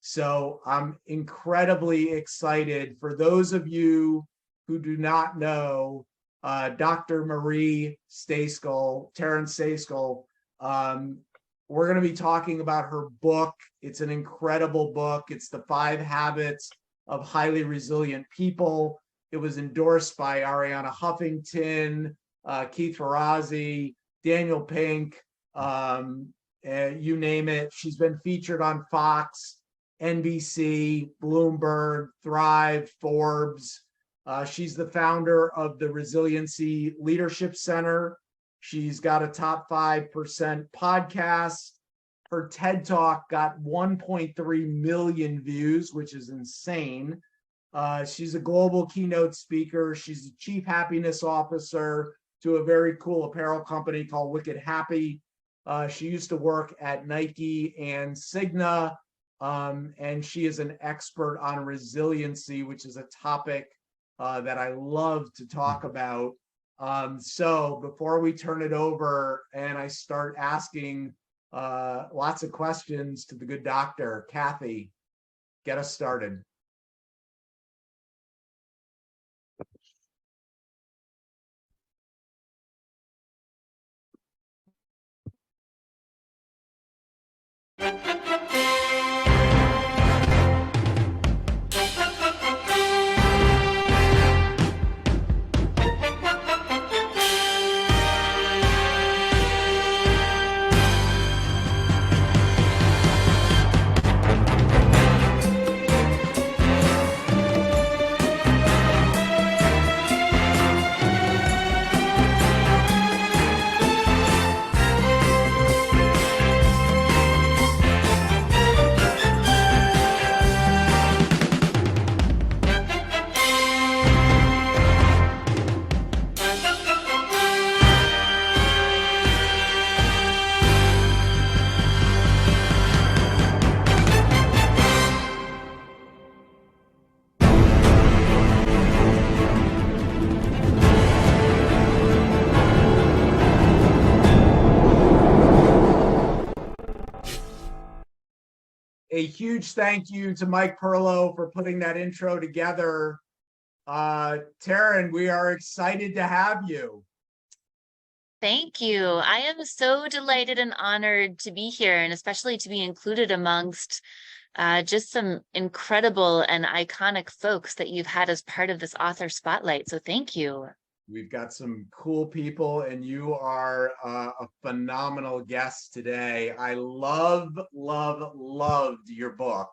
So I'm incredibly excited. For those of you who do not know, Dr. Marie Stejskal, Taryn Stejskal, we're going to be talking about her book. It's an incredible book. It's The 5 Habits of Highly Resilient People. It was endorsed by Arianna Huffington, Keith Ferrazzi, Daniel Pink, you name it. She's been featured on Fox, NBC, Bloomberg, Thrive, Forbes. She's the founder of the Resiliency Leadership Center. She's got a top 5% podcast. Her TED Talk got 1.3 million views, which is insane. She's a global keynote speaker. She's the chief happiness officer to a very cool apparel company called Wicked Happy. She used to work at Nike and Cigna, and she is an expert on resiliency, which is a topic that I love to talk about. So before we turn it over and I start asking lots of questions to the good doctor, Kathy, get us started. A huge thank you to Mike Perlow for putting that intro together. Taryn, we are excited to have you. Thank you. I am so delighted and honored to be here, and especially to be included amongst just some incredible and iconic folks that you've had as part of this author spotlight. So thank you. We've got some cool people, and you are a phenomenal guest today. I loved your book.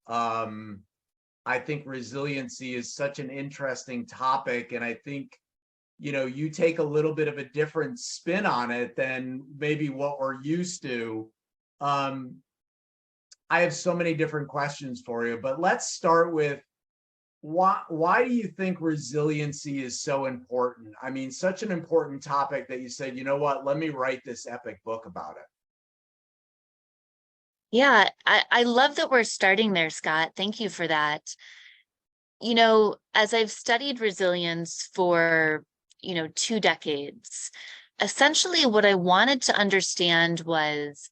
I think resiliency is such an interesting topic, and I think, you take a little bit of a different spin on it than maybe what we're used to. I have so many different questions for you, but let's start with why do you think resiliency is so important? I mean, such an important topic that you said, you know what, let me write this epic book about it. Yeah, I love that we're starting there, Scott. Thank you for that. As I've studied resilience for, 2 decades, essentially what I wanted to understand was,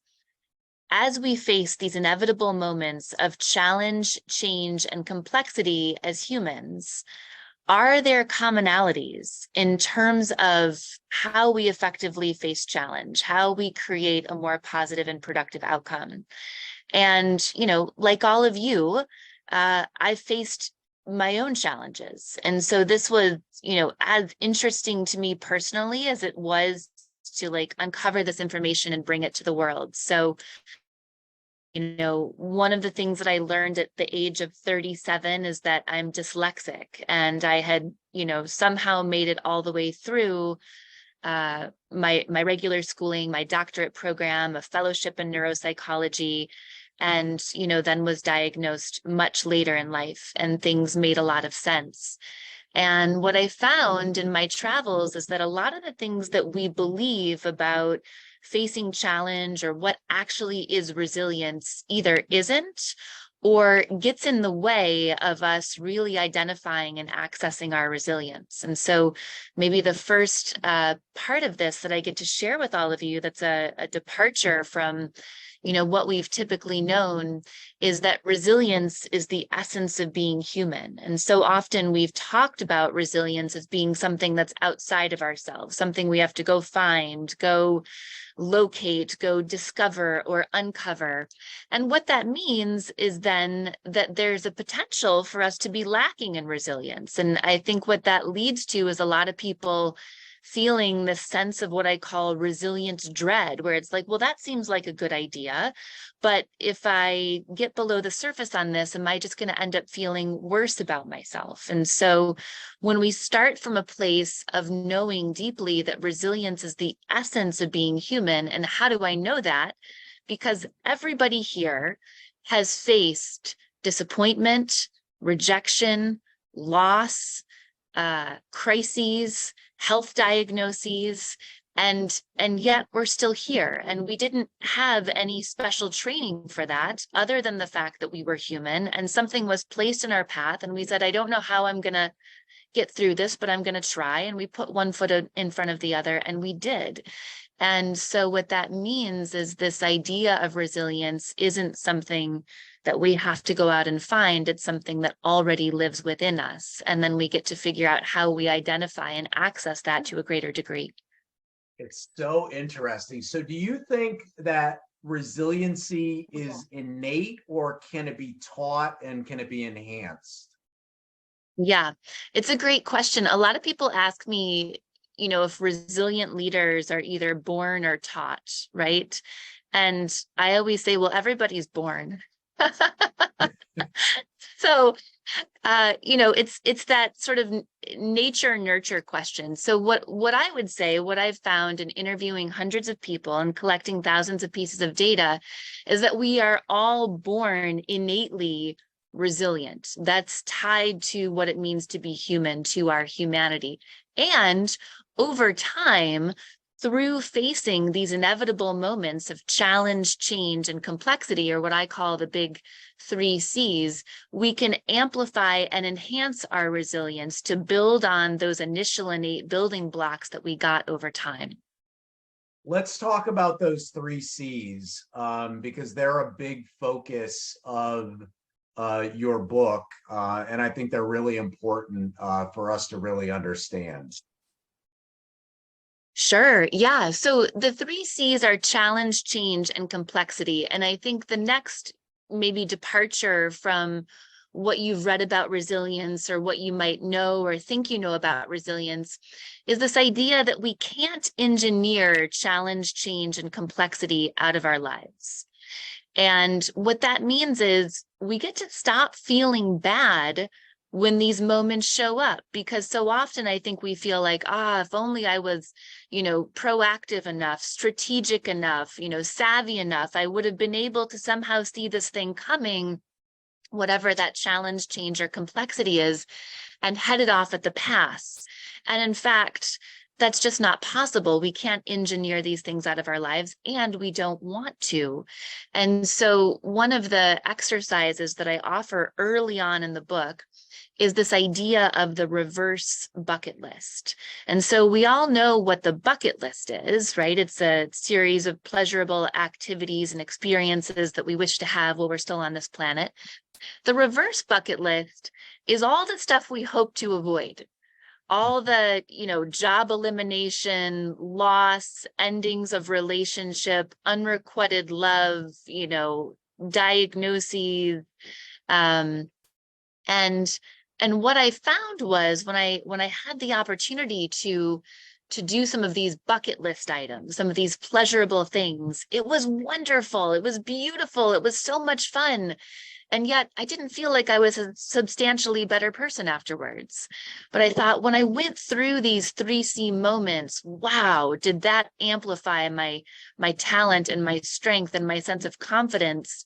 as we face these inevitable moments of challenge, change, and complexity as humans, are there commonalities in terms of how we effectively face challenge, how we create a more positive and productive outcome? And, like all of you, I faced my own challenges. And so this was, as interesting to me personally as it was to uncover this information and bring it to the world. So, one of the things that I learned at the age of 37 is that I'm dyslexic, and I had, somehow made it all the way through my regular schooling, my doctorate program, a fellowship in neuropsychology, and, then was diagnosed much later in life, and things made a lot of sense. And what I found in my travels is that a lot of the things that we believe about facing challenge or what actually is resilience either isn't or gets in the way of us really identifying and accessing our resilience. And so maybe the first part of this that I get to share with all of you that's a departure from, what we've typically known is that resilience is the essence of being human. And so often we've talked about resilience as being something that's outside of ourselves, something we have to go find, go locate, go discover or uncover. And what that means is then that there's a potential for us to be lacking in resilience. And I think what that leads to is a lot of people feeling this sense of what I call resilience dread, where it's like, well, that seems like a good idea. But if I get below the surface on this, am I just going to end up feeling worse about myself? And so when we start from a place of knowing deeply that resilience is the essence of being human, and how do I know that? Because everybody here has faced disappointment, rejection, loss, crises, health diagnoses, and yet we're still here. And we didn't have any special training for that other than the fact that we were human and something was placed in our path. And we said, I don't know how I'm going to get through this, but I'm going to try. And we put one foot in front of the other, and we did. And so what that means is this idea of resilience isn't something that we have to go out and find. It's something that already lives within us. And then we get to figure out how we identify and access that to a greater degree. It's so interesting. So do you think that resiliency is innate, or can it be taught, and can it be enhanced? Yeah, it's a great question. A lot of people ask me, if resilient leaders are either born or taught, right? And I always say, well, everybody's born. So, it's that sort of nature nurture question. So what I would say, what I've found in interviewing hundreds of people and collecting thousands of pieces of data, is that we are all born innately resilient. That's tied to what it means to be human, to our humanity. And over time, through facing these inevitable moments of challenge, change, and complexity, or what I call the big 3 Cs, we can amplify and enhance our resilience to build on those initial innate building blocks that we got over time. Let's talk about those 3 Cs, because they're a big focus of your book, and I think they're really important for us to really understand. Sure. Yeah. So the 3 Cs are challenge, change, and complexity. And I think the next maybe departure from what you've read about resilience or what you might know or think you know about resilience is this idea that we can't engineer challenge, change, and complexity out of our lives. And what that means is we get to stop feeling bad when these moments show up, because so often I think we feel like, if only I was, proactive enough, strategic enough, savvy enough, I would have been able to somehow see this thing coming, whatever that challenge, change, or complexity is, and head it off at the pass. And in fact, that's just not possible. We can't engineer these things out of our lives, and we don't want to. And so one of the exercises that I offer early on in the book is this idea of the reverse bucket list. And so we all know what the bucket list is, right? It's a series of pleasurable activities and experiences that we wish to have while we're still on this planet. The reverse bucket list is all the stuff we hope to avoid. All the, job elimination, loss, endings of relationship, unrequited love, diagnoses, and what I found was when I had the opportunity to do some of these bucket list items, some of these pleasurable things, it was wonderful. It was beautiful. It was so much fun. And yet I didn't feel like I was a substantially better person afterwards. But I thought when I went through these 3C moments, wow, did that amplify my talent and my strength and my sense of confidence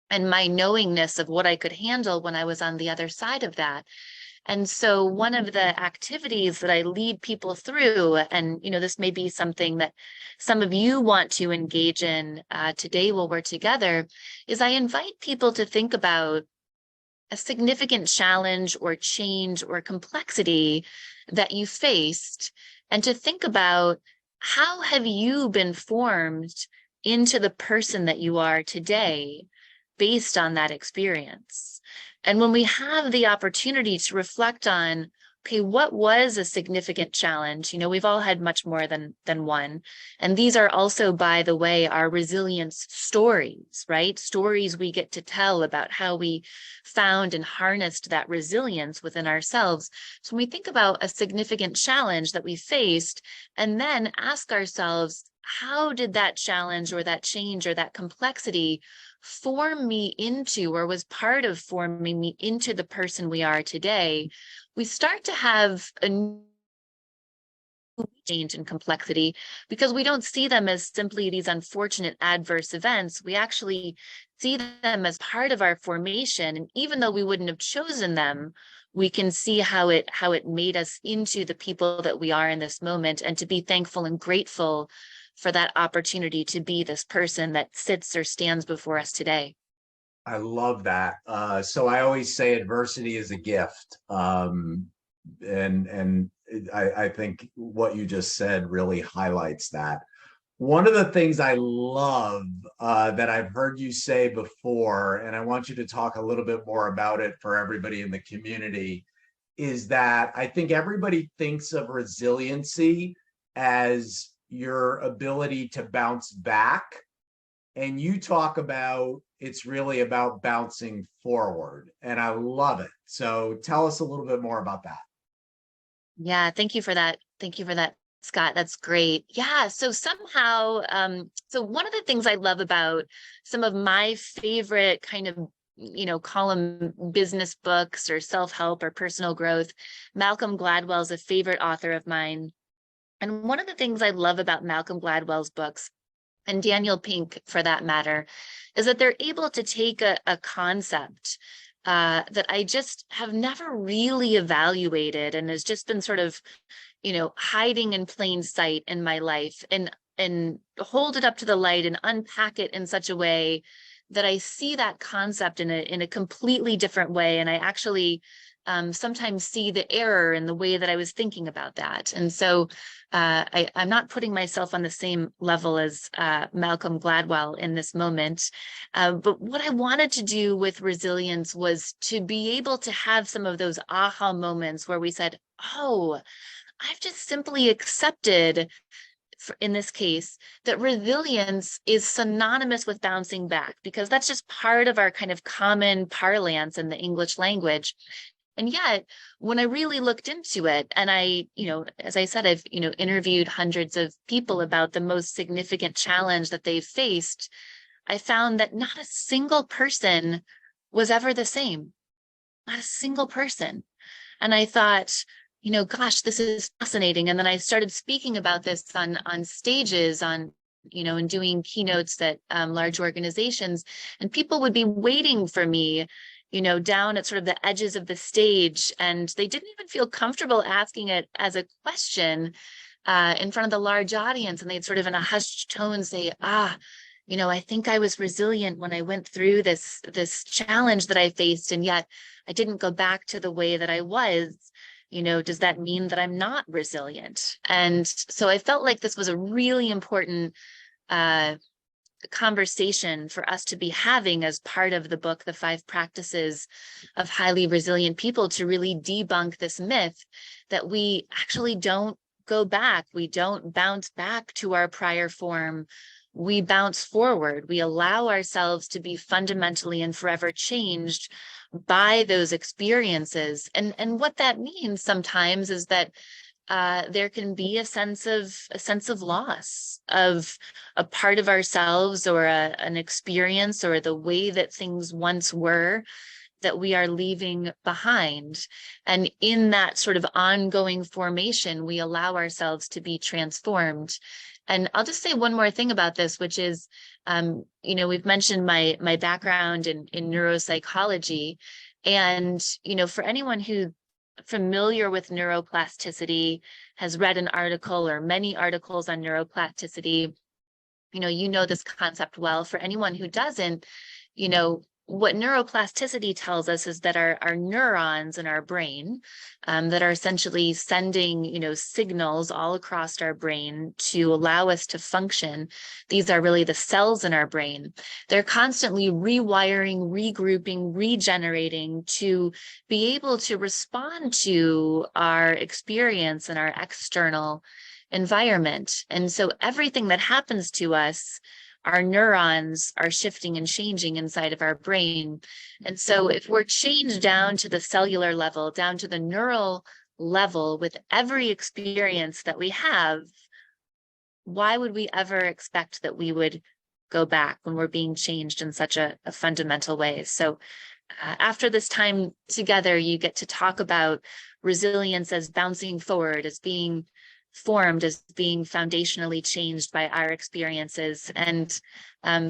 and my knowingness of what I could handle when I was on the other side of that. And so one of the activities that I lead people through, and this may be something that some of you want to engage in today while we're together, is I invite people to think about a significant challenge or change or complexity that you faced, and to think about how have you been formed into the person that you are today based on that experience. And when we have the opportunity to reflect on, okay, what was a significant challenge? You know, we've all had much more than one. And these are also, by the way, our resilience stories, right? Stories we get to tell about how we found and harnessed that resilience within ourselves. So when we think about a significant challenge that we faced, and then ask ourselves, how did that challenge or that change or that complexity form me into, or was part of forming me into the person we are today, we start to have a new change in complexity, because we don't see them as simply these unfortunate adverse events. We actually see them as part of our formation. And even though we wouldn't have chosen them, we can see how it made us into the people that we are in this moment, and to be thankful and grateful for that opportunity to be this person that sits or stands before us today. I love that. So I always say adversity is a gift. And I think what you just said really highlights that. One of the things I love that I've heard you say before, and I want you to talk a little bit more about it for everybody in the community, is that I think everybody thinks of resiliency as your ability to bounce back. And you talk about it's really about bouncing forward. And I love it. So tell us a little bit more about that. Yeah, thank you for that. Thank you for that, Scott. That's great. Yeah, so somehow, so one of the things I love about some of my favorite kind of, call them business books or self-help or personal growth, Malcolm Gladwell's a favorite author of mine. And one of the things I love about Malcolm Gladwell's books, and Daniel Pink for that matter, is that they're able to take a concept that I just have never really evaluated and has just been sort of, hiding in plain sight in my life, and hold it up to the light and unpack it in such a way that I see that concept in a completely different way. And I actually sometimes see the error in the way that I was thinking about that. And so I'm not putting myself on the same level as Malcolm Gladwell in this moment. But what I wanted to do with resilience was to be able to have some of those aha moments where we said, oh, I've just simply accepted, in this case, that resilience is synonymous with bouncing back, because that's just part of our kind of common parlance in the English language. And yet, when I really looked into it, and I, as I said, I've, interviewed hundreds of people about the most significant challenge that they've faced, I found that not a single person was ever the same. Not a single person. And I thought, gosh, this is fascinating. And then I started speaking about this on stages, and doing keynotes at large organizations, and people would be waiting for me, down at sort of the edges of the stage, and they didn't even feel comfortable asking it as a question in front of the large audience. And they'd sort of in a hushed tone say, I think I was resilient when I went through this challenge that I faced, and yet I didn't go back to the way that I was. Does that mean that I'm not resilient? And so I felt like this was a really important conversation for us to be having as part of the book, The 5 Practices of Highly Resilient People, to really debunk this myth that we actually don't go back. We don't bounce back to our prior form. We bounce forward. We allow ourselves to be fundamentally and forever changed by those experiences. And what that means sometimes is that there can be a sense of loss of a part of ourselves, or an experience, or the way that things once were, that we are leaving behind. And in that sort of ongoing formation, we allow ourselves to be transformed. And I'll just say one more thing about this, which is, we've mentioned my background in neuropsychology. And, for anyone who familiar with neuroplasticity, has read an article or many articles on neuroplasticity, this concept well. For anyone who doesn't, what neuroplasticity tells us is that our neurons in our brain that are essentially sending, signals all across our brain to allow us to function. These are really the cells in our brain. They're constantly rewiring, regrouping, regenerating to be able to respond to our experience and our external environment. And so everything that happens to us, our neurons are shifting and changing inside of our brain. And so if we're changed down to the cellular level, down to the neural level with every experience that we have, why would we ever expect that we would go back when we're being changed in such a fundamental way? So after this time together, you get to talk about resilience as bouncing forward, as being formed, as being foundationally changed by our experiences, and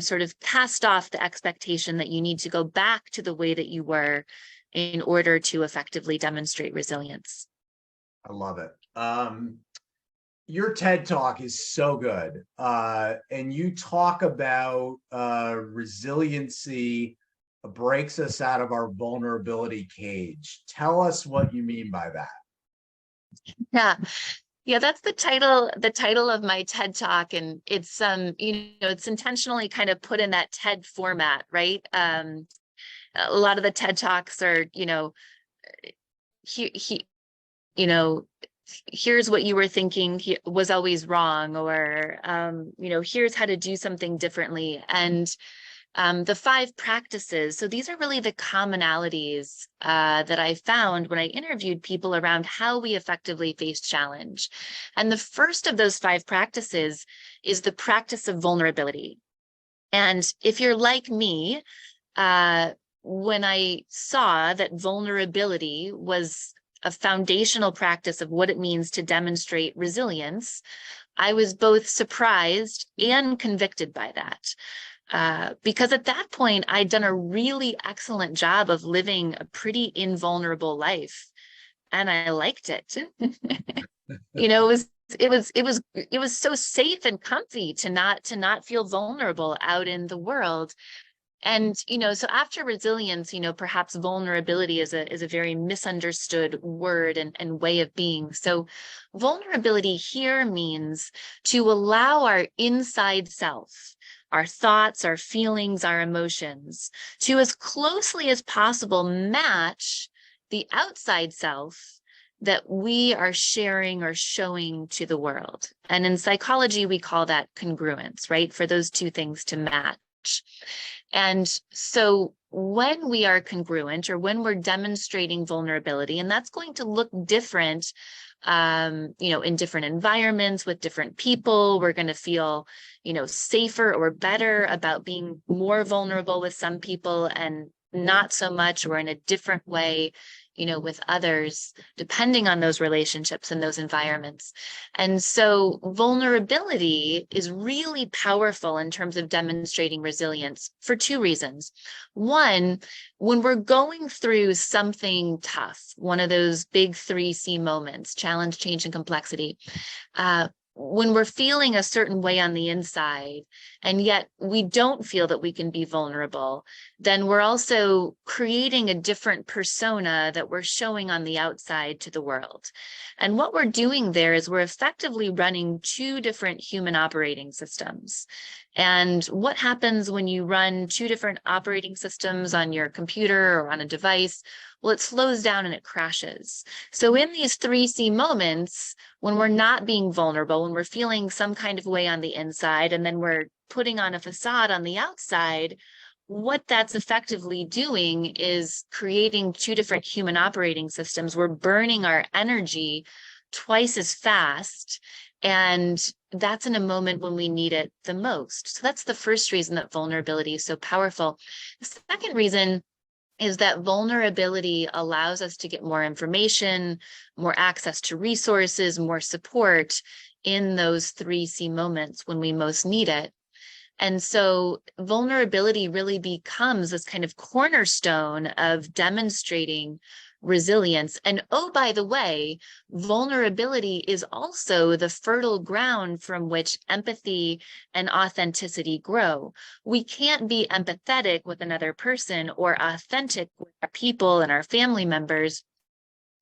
sort of cast off the expectation that you need to go back to the way that you were in order to effectively demonstrate resilience. I love it. Your TED Talk is so good. And you talk about resiliency breaks us out of our vulnerability cage. Tell us what you mean by that. Yeah, that's the title of my TED Talk. And it's it's intentionally kind of put in that TED format, right? A lot of the TED Talks are, here's what you were thinking was always wrong, or here's how to do something differently. And the 5 practices. So these are really the commonalities that I found when I interviewed people around how we effectively face challenge. And the first of those 5 practices is the practice of vulnerability. And if you're like me, when I saw that vulnerability was a foundational practice of what it means to demonstrate resilience, I was both surprised and convicted by that. Because at that point, I'd done a really excellent job of living a pretty invulnerable life, and I liked it. It was so safe and comfy to not feel vulnerable out in the world. And, so after resilience, perhaps vulnerability is a very misunderstood word and way of being. So vulnerability here means to allow our inside self, our thoughts, our feelings, our emotions, to as closely as possible match the outside self that we are sharing or showing to the world. And in psychology, we call that congruence, right? For those two things to match. And so when we are congruent, or when we're demonstrating vulnerability, and that's going to look different, in different environments with different people, we're going to feel, safer or better about being more vulnerable with some people and not so much, or in a different way, with others, depending on those relationships and those environments. And so vulnerability is really powerful in terms of demonstrating resilience for 2 reasons. One, when we're going through something tough, one of those big 3C moments, challenge, change, and complexity, when we're feeling a certain way on the inside, and yet we don't feel that we can be vulnerable, then we're also creating a different persona that we're showing on the outside to the world. And what we're doing there is we're effectively running 2 different human operating systems. And what happens when you run 2 different operating systems on your computer or on a device? Well, it slows down and it crashes. So in these 3C moments, when we're not being vulnerable, when we're feeling some kind of way on the inside, and then we're putting on a facade on the outside, what that's effectively doing is creating 2 different human operating systems. We're burning our energy twice as fast, and that's in a moment when we need it the most. So that's the first reason that vulnerability is so powerful. The second reason is that vulnerability allows us to get more information, more access to resources, more support in those 3C moments when we most need it. And so vulnerability really becomes this kind of cornerstone of demonstrating resilience. And oh, by the way, vulnerability is also the fertile ground from which empathy and authenticity grow. We can't be empathetic with another person or authentic with our people and our family members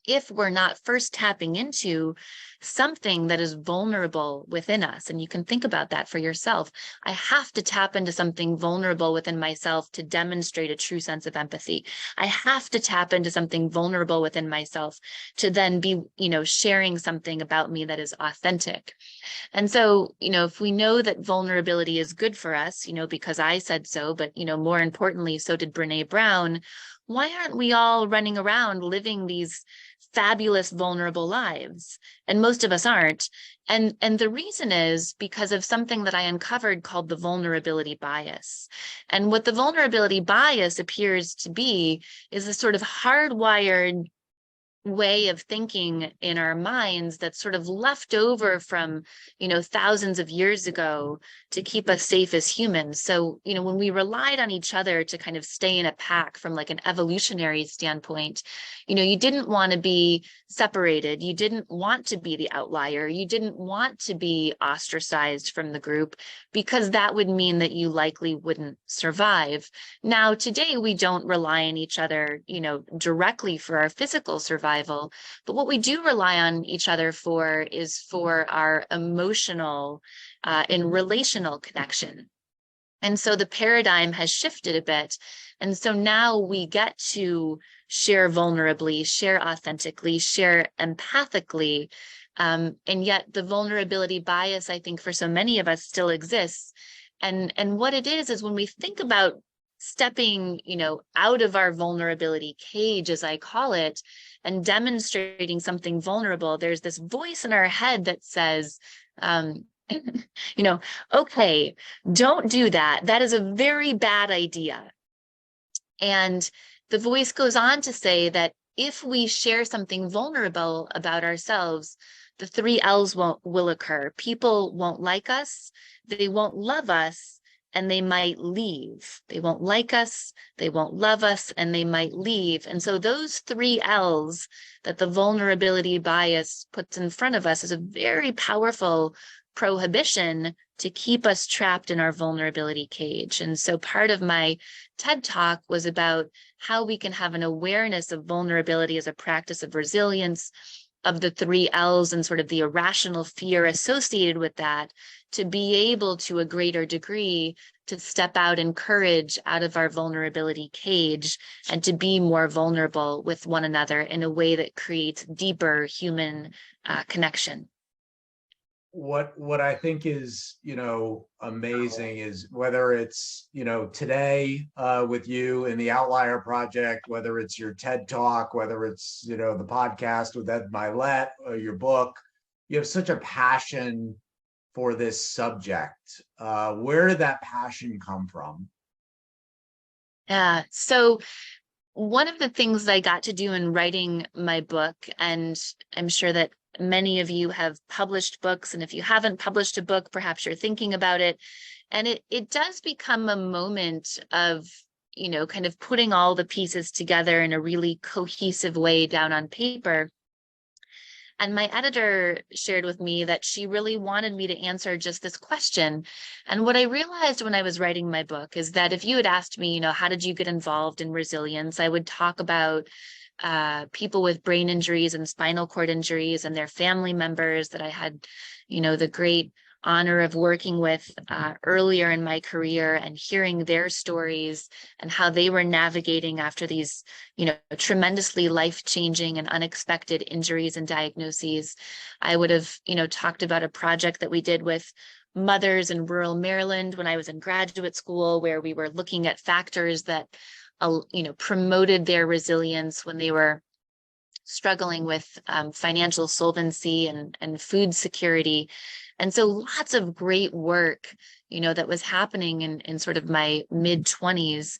if we're not first tapping into something that is vulnerable within us. And you can think about that for yourself. I have to tap into something vulnerable within myself to demonstrate a true sense of empathy. I have to tap into something vulnerable within myself to then be, sharing something about me that is authentic. And so, if we know that vulnerability is good for us, because I said so, but, more importantly, so did Brene Brown, why aren't we all running around living these fabulous, vulnerable lives? And most of us aren't. And the reason is because of something that I uncovered called the vulnerability bias. And what the vulnerability bias appears to be is a sort of hardwired way of thinking in our minds that's sort of left over from, thousands of years ago to keep us safe as humans. So, when we relied on each other to kind of stay in a pack from like an evolutionary standpoint, you didn't want to be separated. You didn't want to be the outlier. You didn't want to be ostracized from the group because that would mean that you likely wouldn't survive. Now, today, we don't rely on each other, directly for our physical survival, but what we do rely on each other for is for our emotional and relational connection. And so the paradigm has shifted a bit. And so now we get to share vulnerably, share authentically, share empathically. And yet the vulnerability bias, I think, for so many of us still exists. And what it is when we think about stepping, out of our vulnerability cage, as I call it, and demonstrating something vulnerable, there's this voice in our head that says, okay, don't do that. That is a very bad idea. And the voice goes on to say that if we share something vulnerable about ourselves, the 3 L's will occur. People won't like us, they won't love us, and they might leave. They won't like us, they won't love us, and they might leave. And so those 3 L's that the vulnerability bias puts in front of us is a very powerful prohibition to keep us trapped in our vulnerability cage. And so part of my TED Talk was about how we can have an awareness of vulnerability as a practice of resilience, of the 3 L's and sort of the irrational fear associated with that, to be able to a greater degree to step out in courage out of our vulnerability cage and to be more vulnerable with one another in a way that creates deeper human connection. What I think is, amazing is whether it's, today with you in the Outlier Project, whether it's your TED Talk, whether it's, the podcast with Ed Milet, or your book, you have such a passion for this subject. Where did that passion come from? Yeah, so one of the things I got to do in writing my book, and I'm sure that many of you have published books, and if you haven't published a book, perhaps you're thinking about it. And it does become a moment of, kind of putting all the pieces together in a really cohesive way down on paper. And my editor shared with me that she really wanted me to answer just this question. And what I realized when I was writing my book is that if you had asked me, how did you get involved in resilience, I would talk about people with brain injuries and spinal cord injuries and their family members that I had, the great honor of working with earlier in my career, and hearing their stories and how they were navigating after these, tremendously life-changing and unexpected injuries and diagnoses. I would have, talked about a project that we did with mothers in rural Maryland when I was in graduate school, where we were looking at factors that promoted their resilience when they were struggling with financial solvency and food security. And so lots of great work, that was happening in sort of my mid-20s.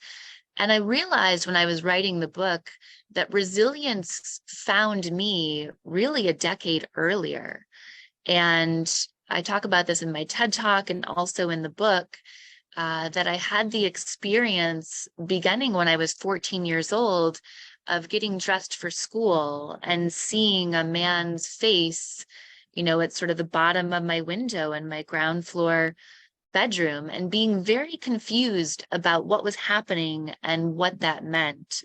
And I realized when I was writing the book that resilience found me really a decade earlier. And I talk about this in my TED Talk and also in the book. That I had the experience beginning when I was 14 years old of getting dressed for school and seeing a man's face, at sort of the bottom of my window in my ground floor bedroom, and being very confused about what was happening and what that meant.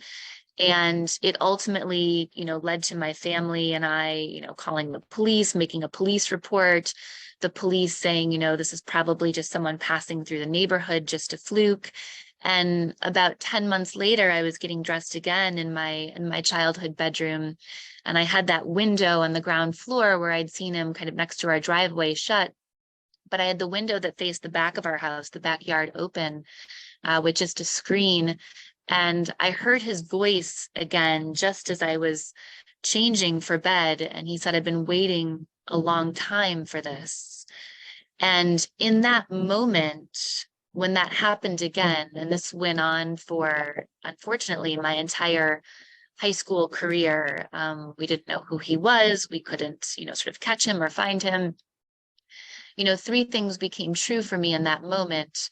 And it ultimately, led to my family and I, calling the police, making a police report, the police saying, this is probably just someone passing through the neighborhood, just a fluke. And about 10 months later, I was getting dressed again in my childhood bedroom. And I had that window on the ground floor where I'd seen him kind of next to our driveway shut. But I had the window that faced the back of our house, the backyard open, with just a screen. And I heard his voice again just as I was changing for bed. And he said, I've been waiting a long time for this. And in that moment, when that happened again, and this went on for, unfortunately, my entire high school career, we didn't know who he was. We couldn't, sort of catch him or find him. Three things became true for me in that moment.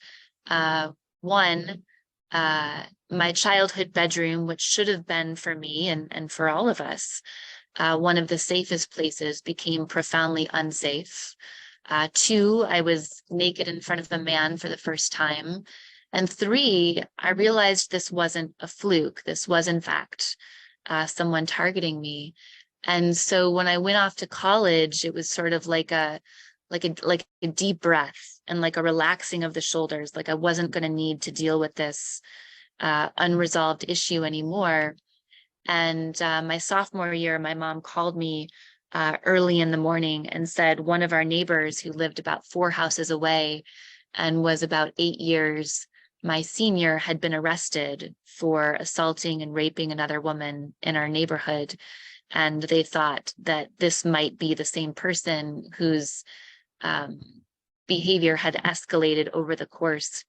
One, my childhood bedroom, which should have been for me and for all of us, one of the safest places, became profoundly unsafe. Two, I was naked in front of a man for the first time. And three, I realized this wasn't a fluke. This was, in fact, someone targeting me. And so when I went off to college, it was sort of like a deep breath and like a relaxing of the shoulders. Like I wasn't going to need to deal with this unresolved issue anymore. And my sophomore year, my mom called me early in the morning and said one of our neighbors who lived about 4 houses away and was about 8 years my senior had been arrested for assaulting and raping another woman in our neighborhood. And they thought that this might be the same person whose behavior had escalated over the course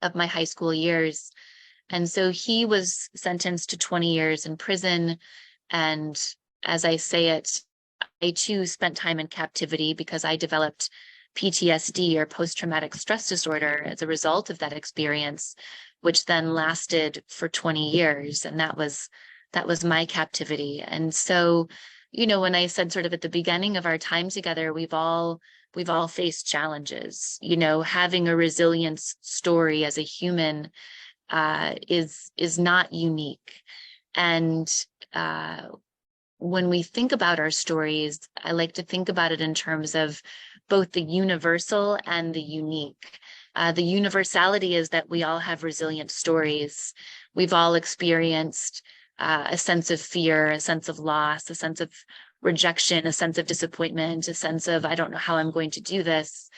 of my high school years. And so he was sentenced to 20 years in prison. And as I say it, I too spent time in captivity because I developed PTSD, or post-traumatic stress disorder, as a result of that experience, which then lasted for 20 years. And that was my captivity. And so, when I said sort of at the beginning of our time together, we've all faced challenges. Having a resilience story as a human is not unique. And when we think about our stories, I like to think about it in terms of both the universal and the unique. The universality is that we all have resilient stories. We've all experienced a sense of fear, a sense of loss, a sense of rejection, a sense of disappointment, a sense of, I don't know how I'm going to do this.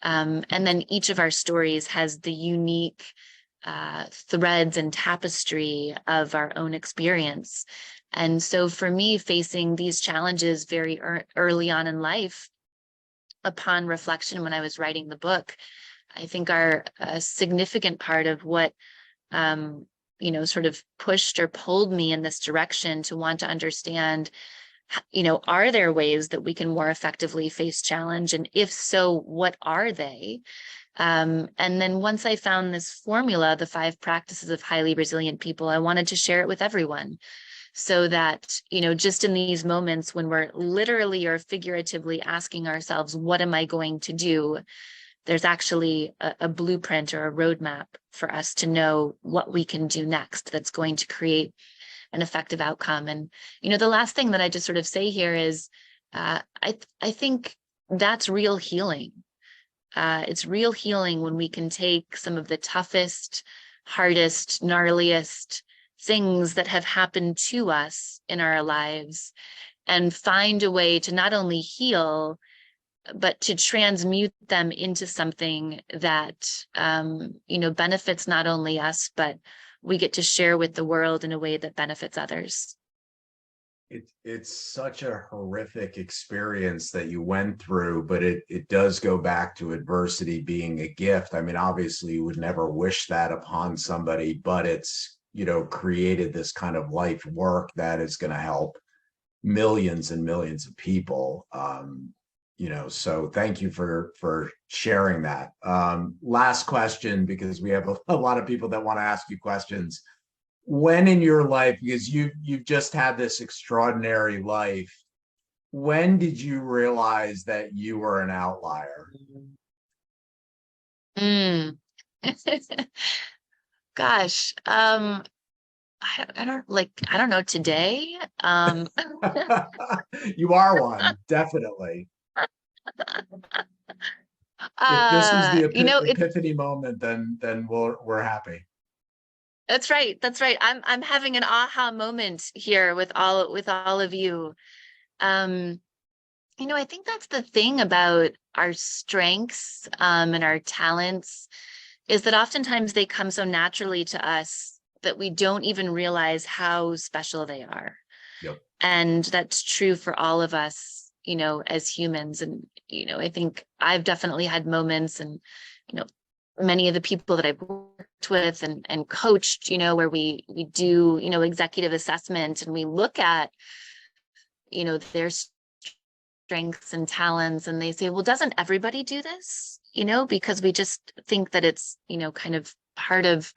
And then each of our stories has the unique threads and tapestry of our own experience. And so for me, facing these challenges very early on in life, upon reflection when I was writing the book, I think are a significant part of what sort of pushed or pulled me in this direction to want to understand, are there ways that we can more effectively face challenge? And if so, what are they? And then once I found this formula, the 5 practices of highly resilient people, I wanted to share it with everyone so that, just in these moments when we're literally or figuratively asking ourselves, what am I going to do? There's actually a blueprint or a roadmap for us to know what we can do next that's going to create an effective outcome. And, the last thing that I just sort of say here is, I think that's real healing. It's real healing when we can take some of the toughest, hardest, gnarliest things that have happened to us in our lives and find a way to not only heal, but to transmute them into something that, benefits not only us, but we get to share with the world in a way that benefits others. It's such a horrific experience that you went through, but it does go back to adversity being a gift. I mean, obviously you would never wish that upon somebody, but it's, created this kind of life work that is going to help millions and millions of people. So thank you for sharing that. Last question, because we have a lot of people that want to ask you questions. when in your life, because you've just had this extraordinary life, when did you realize that you were an outlier? Mm. Gosh, I don't know today. You are one, definitely. If this was the It's epiphany moment, then we're happy. that's right. That's right. I'm having an aha moment here with all of you. Um, I think that's the thing about our strengths, and our talents is that oftentimes they come so naturally to us that we don't even realize how special they are. Yep. And that's true for all of us, as humans. And, I think I've definitely had moments, and, you know, many of the people that I've worked with and coached, where we do, executive assessment, and we look at, their strengths and talents, and they say, well, doesn't everybody do this? Because we just think that it's, kind of part of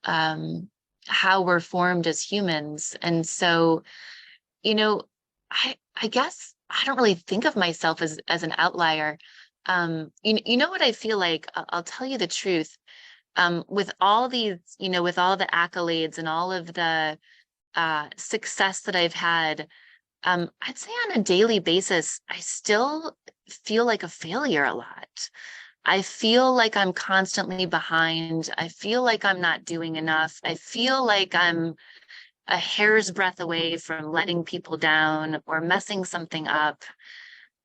how we're formed as humans. And so, you know, I guess I don't really think of myself as an outlier. You know what I feel like? I'll tell you the truth. With all these, with all the accolades and all of the success that I've had, I'd say on a daily basis, I still feel like a failure a lot. I feel like I'm constantly behind. I feel like I'm not doing enough. I feel like I'm a hair's breadth away from letting people down or messing something up.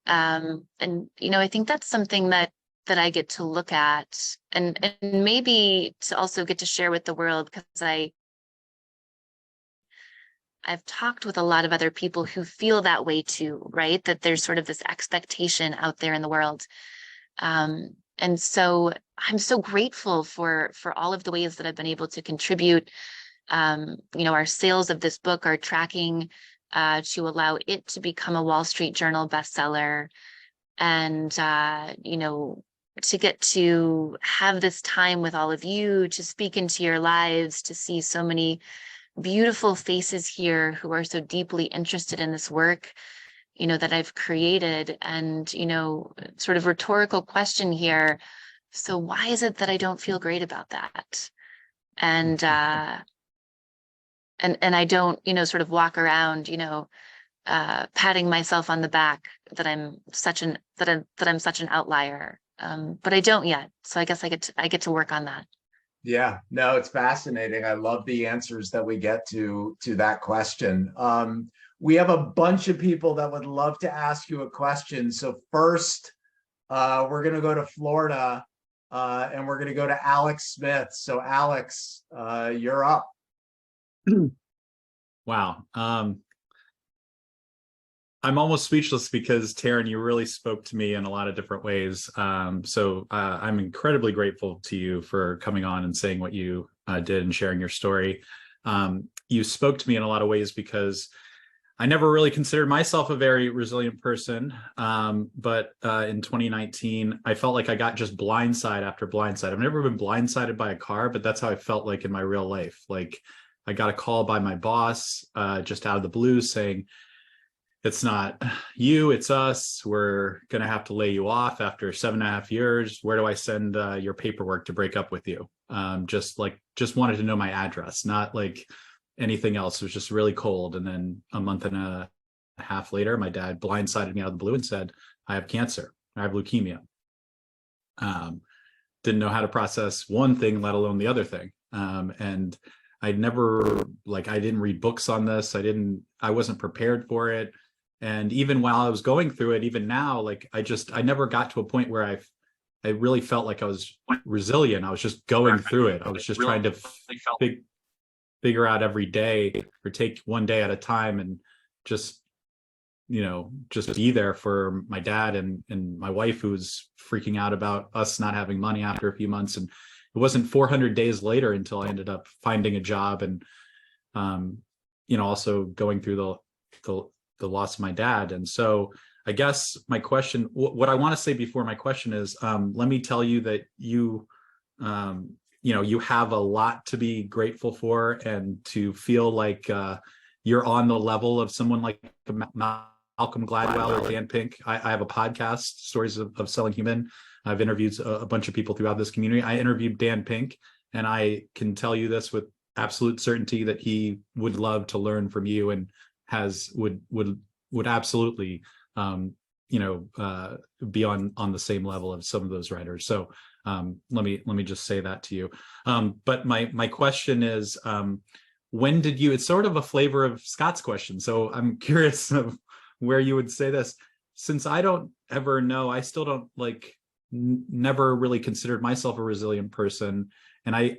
And I think that's something that I get to look at, and maybe to also get to share with the world, because I've talked with a lot of other people who feel that way too, right? That there's sort of this expectation out there in the world. And so I'm so grateful for all of the ways that I've been able to contribute. Our sales of this book are tracking to allow it to become a Wall Street Journal bestseller. And, to get to have this time with all of you, to speak into your lives, to see so many beautiful faces here who are so deeply interested in this work, that I've created. And, sort of rhetorical question here. So why is it that I don't feel great about that? And, and I don't, sort of walk around, patting myself on the back that I'm such an outlier. But I don't yet. So I guess I get to work on that. Yeah, no, it's fascinating. I love the answers that we get to that question. We have a bunch of people that would love to ask you a question. So first, we're going to go to Florida, and we're going to go to Alex Smith. So Alex, you're up. Wow. I'm almost speechless because Taryn, you really spoke to me in a lot of different ways. So I'm incredibly grateful to you for coming on and saying what you did and sharing your story. You spoke to me in a lot of ways because I never really considered myself a very resilient person. But in 2019, I felt like I got just blindside after blindside. I've never been blindsided by a car, but that's how I felt like in my real life. Like I got a call by my boss just out of the blue saying, it's not you, it's us. We're going to have to lay you off after 7.5 years. Where do I send your paperwork to break up with you? Just wanted to know my address, not like anything else. It was just really cold. And then a month and a half later, my dad blindsided me out of the blue and said, I have cancer. I have leukemia. Didn't know how to process one thing, let alone the other thing. And I didn't read books on this. I wasn't prepared for it. And even while I was going through it, even now, like I never got to a point where I really felt like I was resilient. I was just going through it. I was just trying to figure out every day, or take one day at a time, and just be there for my dad and my wife, who was freaking out about us not having money after a few months. And it wasn't 400 days later until I ended up finding a job, and also going through the loss of my dad. And so I guess my question, what I want to say before my question is, let me tell you that you you have a lot to be grateful for, and to feel like you're on the level of someone like Malcolm Gladwell or Dan Pink. I have a podcast, Stories of Selling Human. I've interviewed a bunch of people throughout this community. I interviewed Dan Pink, and I can tell you this with absolute certainty that he would love to learn from you, and would absolutely be on the same level of some of those writers. So let me just say that to you. But my question is, when did you? It's sort of a flavor of Scott's question, so I'm curious of where you would say this. Since I don't ever know, I still don't never really considered myself a resilient person, and I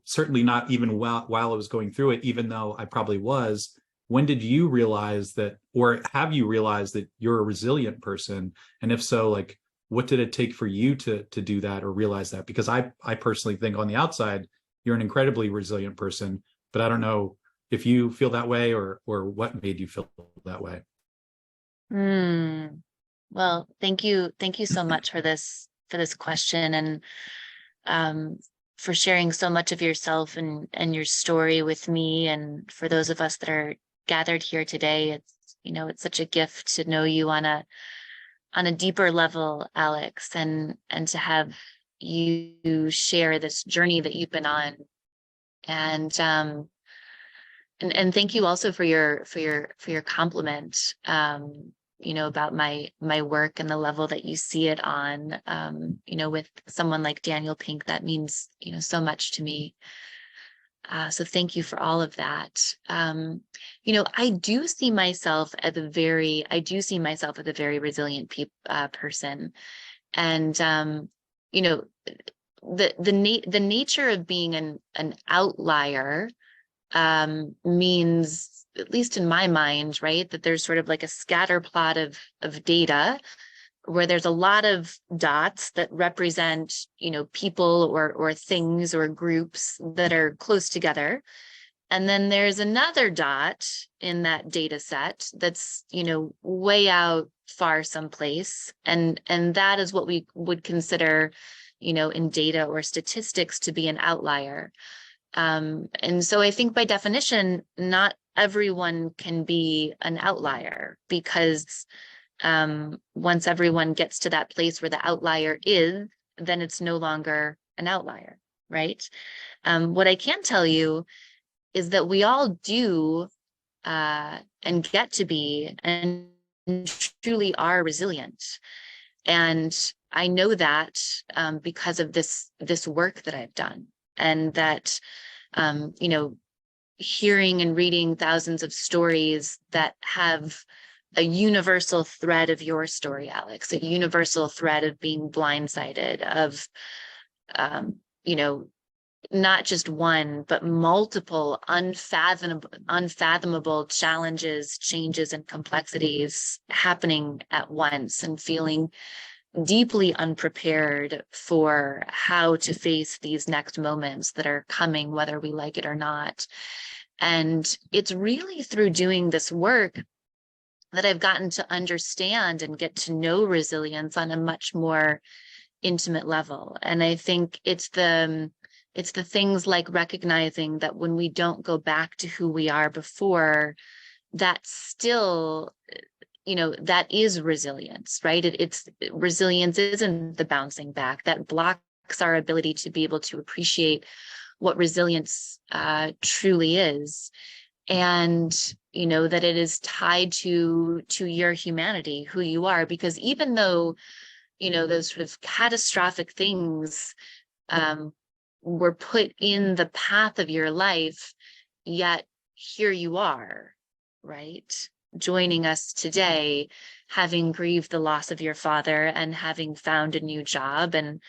certainly not even while I was going through it, even though I probably was. When did you realize that, or have you realized that you're a resilient person? And if so, what did it take for you to do that or realize that? Because I personally think on the outside, you're an incredibly resilient person, but I don't know if you feel that way, or what made you feel that way. Well, thank you so much for this question, and for sharing so much of yourself and your story with me, and for those of us that are gathered here today. It's such a gift to know you on a deeper level, Alex, and to have you share this journey that you've been on. And thank you also for your compliment, about my work and the level that you see it on, with someone like Daniel Pink. That means, so much to me. So thank you for all of that. I do see myself as a very resilient person. And, the nature of being an outlier means, at least in my mind, right, that there's sort of like a scatter plot of data where there's a lot of dots that represent, people or things or groups that are close together. And then there's another dot in that data set that's, way out far someplace. And that is what we would consider, in data or statistics to be an outlier. And so I think by definition, not everyone can be an outlier, because once everyone gets to that place where the outlier is, then it's no longer an outlier, right? What I can tell you is that we all do and get to be and truly are resilient. And I know that because of this work that I've done, and that, hearing and reading thousands of stories that have a universal thread of your story, Alex, a universal thread of being blindsided, of, not just one, but multiple unfathomable challenges, changes, and complexities happening at once, and feeling deeply unprepared for how to face these next moments that are coming, whether we like it or not. And it's really through doing this work that I've gotten to understand and get to know resilience on a much more intimate level. And I think it's the things like recognizing that when we don't go back to who we are before, that's still, that is resilience, right? It's resilience isn't the bouncing back that blocks our ability to be able to appreciate what resilience truly is. And, that it is tied to your humanity, who you are, because even though, those sort of catastrophic things were put in the path of your life, yet here you are, right? Joining us today, having grieved the loss of your father and having found a new job. And,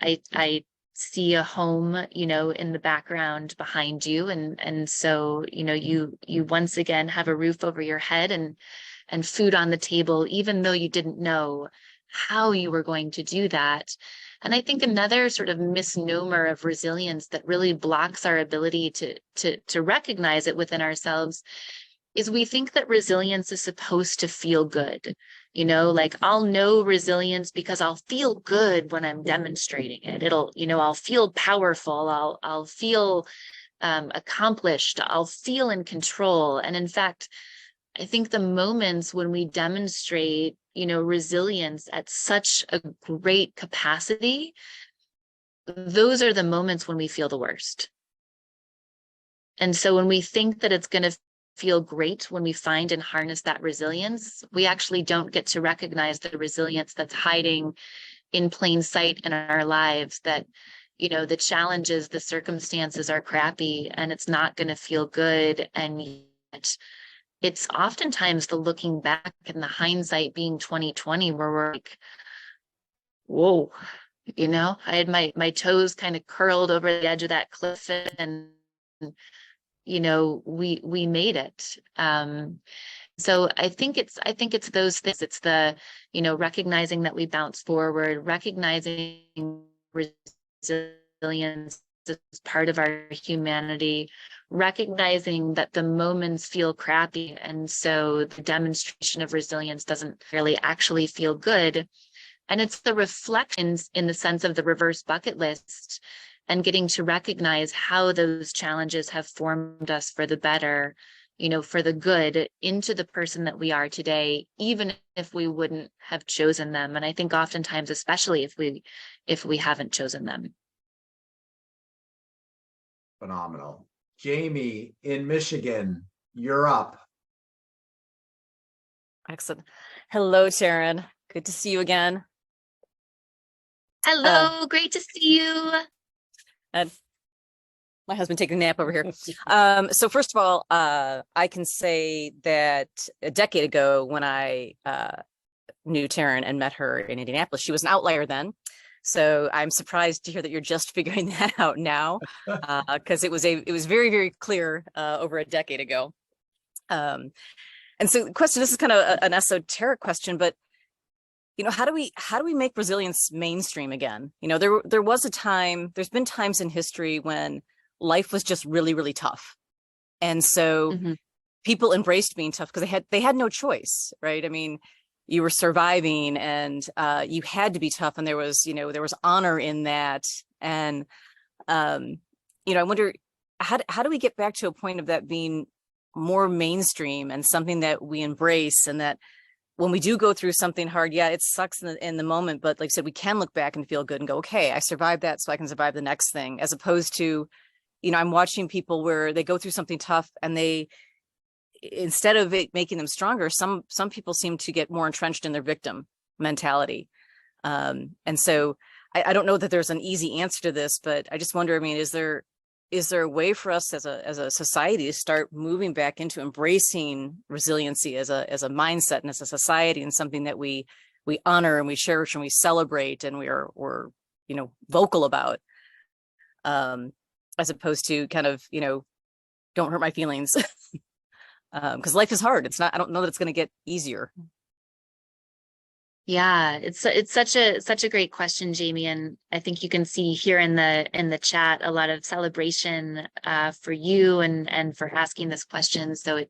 I see a home, in the background behind you. And so, you once again have a roof over your head and food on the table, even though you didn't know how you were going to do that. And I think another sort of misnomer of resilience that really blocks our ability to recognize it within ourselves is we think that resilience is supposed to feel good. Like I'll know resilience because I'll feel good when I'm demonstrating it. I'll feel powerful. I'll feel accomplished. I'll feel in control. And in fact, I think the moments when we demonstrate, resilience at such a great capacity, those are the moments when we feel the worst. And so when we think that it's going to feel great when we find and harness that resilience, we actually don't get to recognize the resilience that's hiding in plain sight in our lives, that, the challenges, the circumstances are crappy and it's not going to feel good. And yet it's oftentimes the looking back and the hindsight being 2020 where we're like, whoa, I had my toes kind of curled over the edge of that cliff, and we made it. So I think it's those things. It's the, recognizing that we bounce forward, recognizing resilience as part of our humanity, recognizing that the moments feel crappy, and so the demonstration of resilience doesn't really actually feel good. And it's the reflections in the sense of the reverse bucket list, and getting to recognize how those challenges have formed us for the better, for the good, into the person that we are today, even if we wouldn't have chosen them. And I think oftentimes, especially if we haven't chosen them. Phenomenal. Jamie in Michigan, you're up. Excellent. Hello, Taryn. Good to see you again. Hello, great to see you. And my husband taking a nap over here. So first of all, I can say that a decade ago when I knew Taryn and met her in Indianapolis, she was an outlier then. So I'm surprised to hear that you're just figuring that out now, because it was very, very clear over a decade ago. And so the question, this is kind of an esoteric question, but how do we make resilience mainstream again? There was a time, there's been times in history when life was just really, really tough. And so people embraced being tough because they had no choice, right? I mean, you were surviving and you had to be tough, and there was honor in that. And I wonder, how do we get back to a point of that being more mainstream and something that we embrace, and that when we do go through something hard, yeah, it sucks in the moment, but like I said, we can look back and feel good and go, okay, I survived that, so I can survive the next thing, as opposed to, I'm watching people where they go through something tough and they, instead of it making them stronger, some people seem to get more entrenched in their victim mentality. And so I don't know that there's an easy answer to this, but I just wonder, I mean, is there a way for us as a society to start moving back into embracing resiliency as a mindset and as a society, and something that we honor and we cherish and we celebrate and we're vocal about, as opposed to kind of, don't hurt my feelings, because life is hard. I don't know that it's going to get easier. Yeah, it's such a great question, Jamie, and I think you can see here in the chat a lot of celebration for you and for asking this question. So I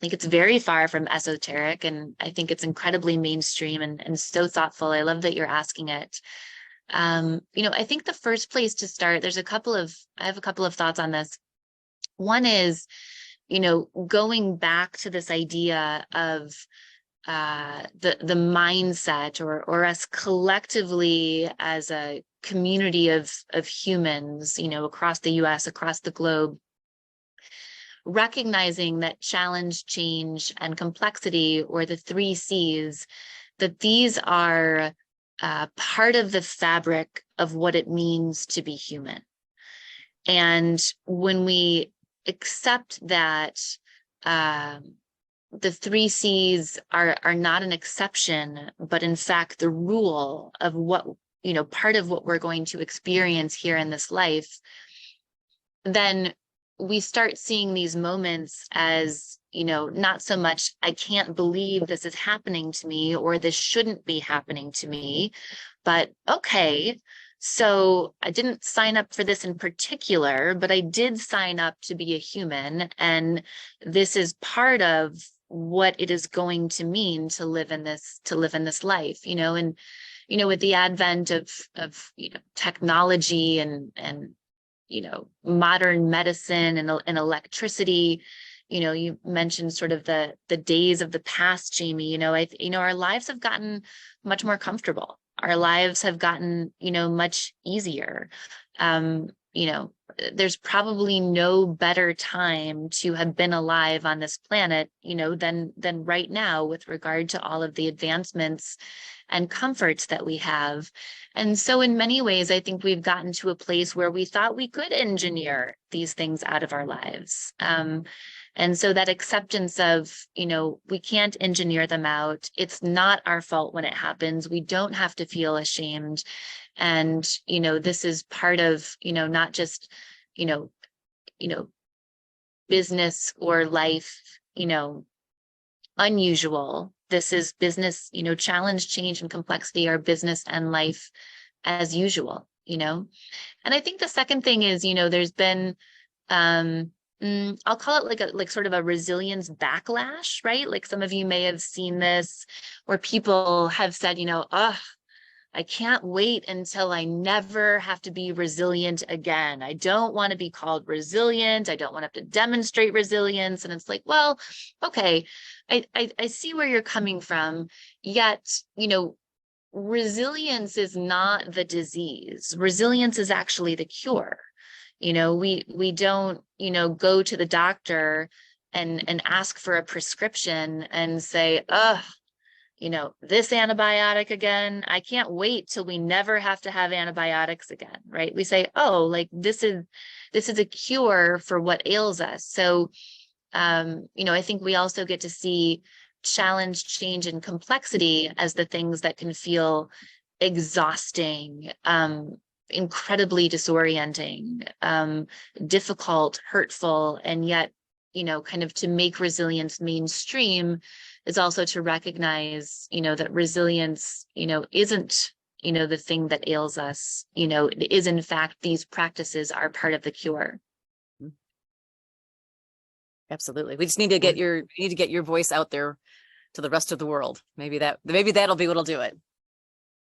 think it's very far from esoteric, and I think it's incredibly mainstream and so thoughtful. I love that you're asking it. I think the first place to start, I have a couple of thoughts on this. One is, going back to this idea of the mindset, or us collectively as a community of humans, across the US, across the globe, recognizing that challenge, change, and complexity, or the 3 C's, that these are part of the fabric of what it means to be human. And when we accept that the 3 C's are not an exception, but in fact the rule of what, part of what we're going to experience here in this life, then we start seeing these moments as, not so much, I can't believe this is happening to me, or this shouldn't be happening to me, but okay, so I didn't sign up for this in particular, but I did sign up to be a human, and this is part of what it is going to mean to live in this life, and with the advent of technology and modern medicine and electricity. You mentioned sort of the days of the past, Jamie. Our lives have gotten much more comfortable. Our lives have gotten, much easier. There's probably no better time to have been alive on this planet, than right now, with regard to all of the advancements and comforts that we have. And so in many ways, I think we've gotten to a place where we thought we could engineer these things out of our lives. And so that acceptance of, we can't engineer them out. It's not our fault when it happens. We don't have to feel ashamed. And, this is part of, not just, business or life, unusual. This is business, challenge, change, and complexity are business and life as usual, And I think the second thing is, there's been, I'll call it like sort of a resilience backlash, right? Like some of you may have seen this, where people have said, I can't wait until I never have to be resilient again. I don't want to be called resilient. I don't want to have to demonstrate resilience. And it's like, well, okay, I see where you're coming from. Yet, resilience is not the disease. Resilience is actually the cure. We don't, go to the doctor and ask for a prescription and say, this antibiotic again. I can't wait till we never have to have antibiotics again, right? We say, oh, like this is a cure for what ails us. So, I think we also get to see challenge, change, and complexity as the things that can feel exhausting, incredibly disorienting, difficult, hurtful, and yet, kind of to make resilience mainstream is also to recognize, that resilience, isn't, the thing that ails us, it is in fact, these practices are part of the cure. Absolutely. We just need to get your voice out there to the rest of the world. Maybe that'll be what'll do it.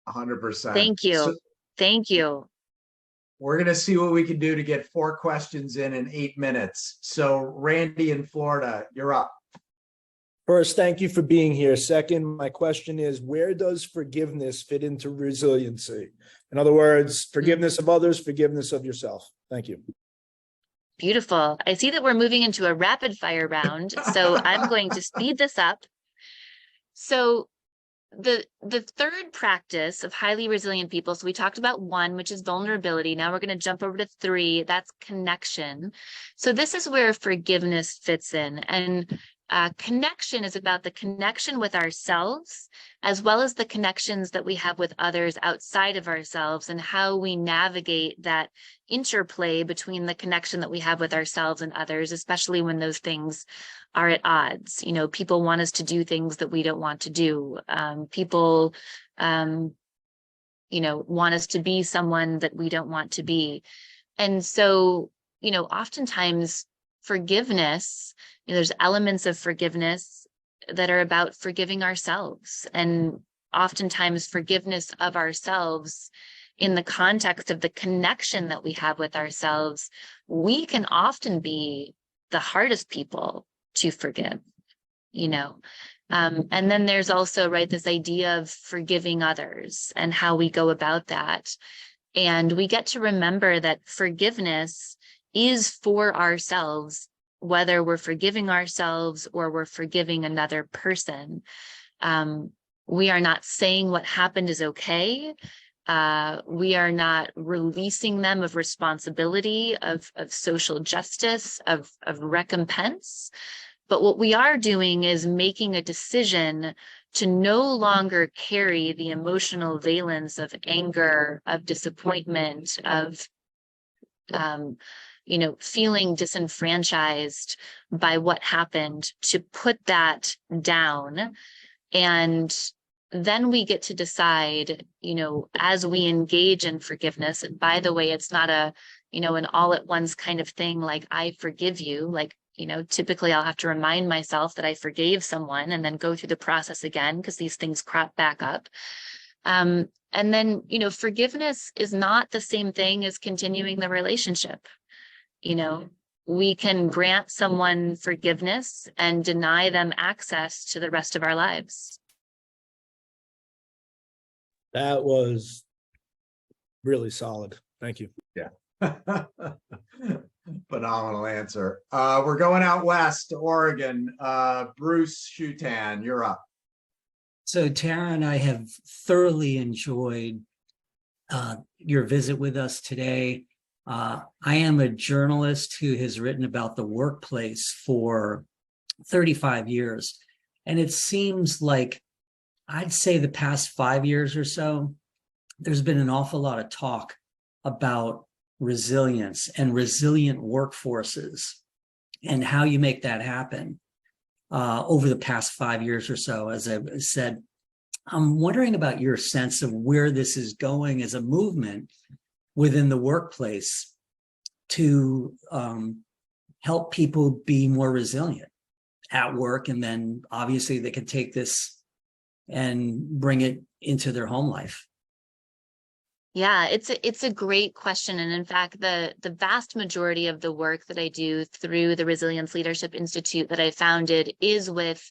100%. Thank you. So Thank you. we're going to see what we can do to get 4 questions in 8 minutes. So Randy in Florida, you're up. First, thank you for being here. Second, my question is, where does forgiveness fit into resiliency? In other words, forgiveness of others, forgiveness of yourself. Thank you. Beautiful. I see that we're moving into a rapid fire round, so I'm going to speed this up. So the third practice of highly resilient people, so we talked about 1, which is vulnerability. Now we're going to jump over to 3, that's connection. So this is where forgiveness fits in. And connection is about the connection with ourselves, as well as the connections that we have with others outside of ourselves, and how we navigate that interplay between the connection that we have with ourselves and others, especially when those things are at odds. People want us to do things that we don't want to do. People, want us to be someone that we don't want to be. And so, oftentimes forgiveness, there's elements of forgiveness that are about forgiving ourselves, and oftentimes forgiveness of ourselves in the context of the connection that we have with ourselves. We can often be the hardest people to forgive, and then there's also, right, this idea of forgiving others and how we go about that. And we get to remember that forgiveness is for ourselves, whether we're forgiving ourselves or we're forgiving another person. We are not saying what happened is okay. We are not releasing them of responsibility, of social justice, of recompense. But what we are doing is making a decision to no longer carry the emotional valence of anger, of disappointment, of feeling disenfranchised by what happened, to put that down. And then we get to decide, as we engage in forgiveness, and by the way, it's not an all at once kind of thing, like I forgive you. Like typically I'll have to remind myself that I forgave someone and then go through the process again because these things crop back up. And then, forgiveness is not the same thing as continuing the relationship. We can grant someone forgiveness and deny them access to the rest of our lives. That was really solid. Thank you. Phenomenal answer. We're going out west to Oregon. Bruce Shutan, you're up. So Taryn, I have thoroughly enjoyed your visit with us today. I am a journalist who has written about the workplace for 35 years. And it seems like, I'd say the past 5 years or so, there's been an awful lot of talk about resilience and resilient workforces and how you make that happen over the past 5 years or so. As I said, I'm wondering about your sense of where this is going as a movement within the workplace to help people be more resilient at work. And then obviously they can take this and bring it into their home life. Yeah, it's a great question. And in fact, the vast majority of the work that I do through the Resilience Leadership Institute that I founded is with